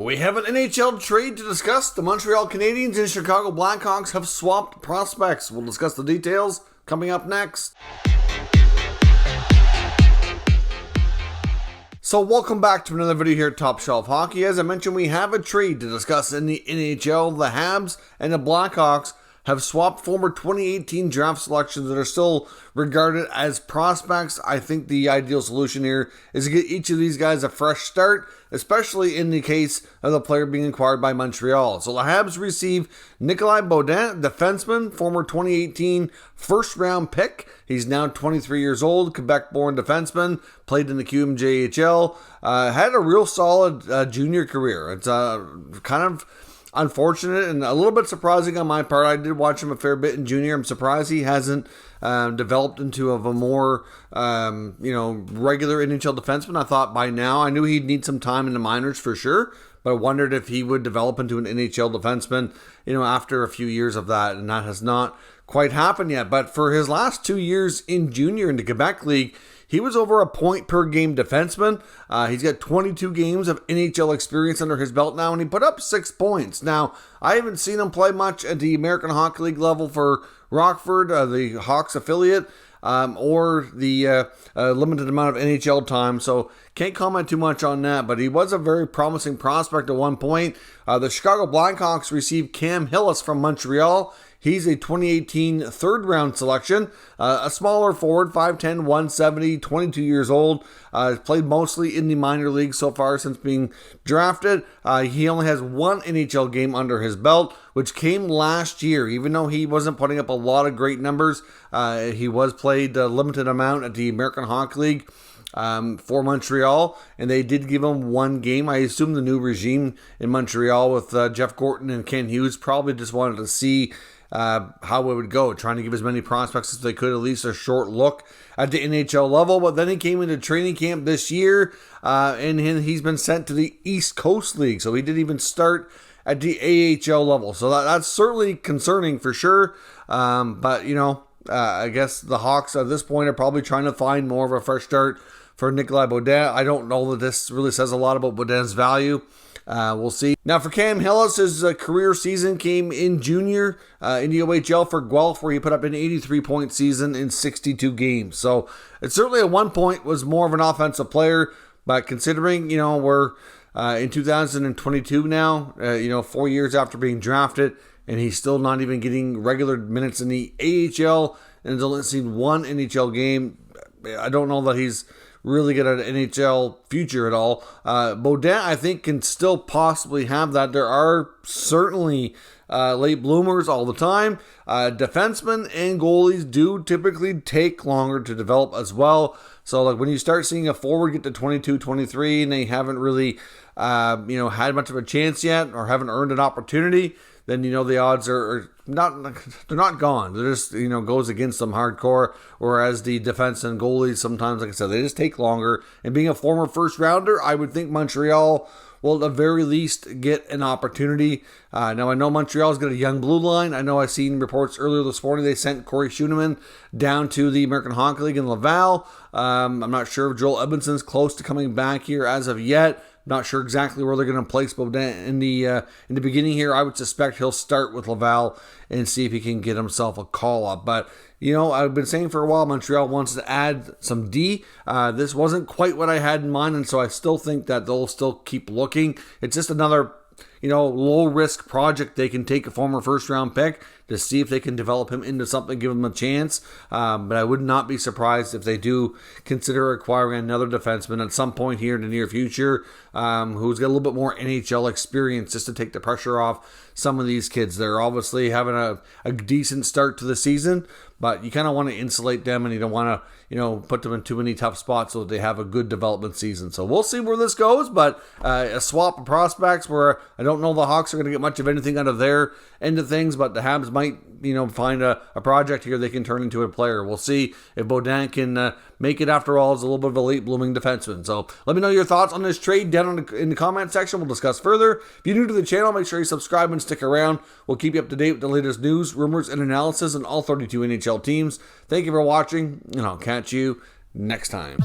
We have an NHL trade to discuss. The Montreal Canadiens and Chicago Blackhawks have swapped prospects. We'll discuss the details coming up next. So welcome back to another video here at Top Shelf Hockey. As I mentioned, we have a trade to discuss in the NHL. The Habs and the Blackhawks have swapped former 2018 draft selections that are still regarded as prospects. I think the ideal solution here is to get each of these guys a fresh start, especially in the case of the player being acquired by Montreal. So the Habs receive Nicolas Beaudin, defenseman, former 2018 first-round pick. He's now 23 years old, Quebec-born defenseman, played in the QMJHL, had a real solid junior career. It's kind of unfortunate and a little bit surprising on my part. I did watch him a fair bit in junior. I'm surprised he hasn't developed into a more regular NHL defenseman. I thought by now, I knew he'd need some time in the minors for sure, but I wondered if he would develop into an NHL defenseman, after a few years of that, and that has not quite happened yet. But for his last 2 years in junior in the Quebec League, he was over a point per game defenseman. He's got 22 games of NHL experience under his belt now, and he put up 6 points. Now, I haven't seen him play much at the American Hockey League level for Rockford, the Hawks affiliate, or the limited amount of NHL time, so can't comment too much on that, but he was a very promising prospect at one point. The Chicago Blackhawks received Cam Hillis from Montreal. He's a 2018 third-round selection, a smaller forward, 5'10", 170, 22 years old. Played mostly in the minor leagues so far since being drafted. He only has one NHL game under his belt, which came last year. Even though he wasn't putting up a lot of great numbers, he was played a limited amount at the American Hockey League for Montreal, and they did give him one game. I assume the new regime in Montreal with Jeff Gorton and Ken Hughes probably just wanted to see how it would go, trying to give as many prospects as they could, at least a short look at the NHL level. But then he came into training camp this year, and he's been sent to the East Coast League, so he didn't even start at the AHL level. So that's certainly concerning for sure. But I guess the Hawks at this point are probably trying to find more of a fresh start for Nicolas Beaudin. I don't know that this really says a lot about Beaudin's value. We'll see. Now for Cam Hillis, his career season came in junior in the OHL for Guelph, where he put up an 83-point season in 62 games. So it certainly at one point was more of an offensive player, but considering, we're in 2022 now, 4 years after being drafted, and he's still not even getting regular minutes in the AHL and has only seen one NHL game, I don't know that he's really get an NHL future at all. Beaudin, I think, can still possibly have that. There are certainly late bloomers all the time. Defensemen and goalies do typically take longer to develop as well. So like when you start seeing a forward get to 22, 23, and they haven't really had much of a chance yet or haven't earned an opportunity, then the odds are not gone. They're just goes against them hardcore. Whereas the defense and goalies sometimes, like I said, they just take longer. And being a former first rounder, I would think Montreal will at the very least get an opportunity. Now I know Montreal's got a young blue line. I know I've seen reports earlier this morning they sent Corey Schooneman down to the American Hockey League in Laval. I'm not sure if Joel Edmondson's close to coming back here as of yet. Not sure exactly where they're going to place Beaudin in the beginning here. I would suspect he'll start with Laval and see if he can get himself a call-up. But, I've been saying for a while Montreal wants to add some D. This wasn't quite what I had in mind, and so I still think that they'll still keep looking. It's just another low-risk project. They can take a former first-round pick to see if they can develop him into something, give him a chance. But I would not be surprised if they do consider acquiring another defenseman at some point here in the near future who's got a little bit more NHL experience just to take the pressure off some of these kids. They're obviously having a decent start to the season, but you kind of want to insulate them and you don't want to, put them in too many tough spots so that they have a good development season. So we'll see where this goes, but a swap of prospects where I don't know the Hawks are going to get much of anything out of their end of things, but the Habs might, find a project here they can turn into a player. We'll see if Beaudin can make it after all as a little bit of a late blooming defenseman. So let me know your thoughts on this trade down in the comment section. We'll discuss further. If you're new to the channel, make sure you subscribe and stick around. We'll keep you up to date with the latest news, rumors, and analysis on all 32 NHL teams. Thank you for watching, and I'll catch you next time.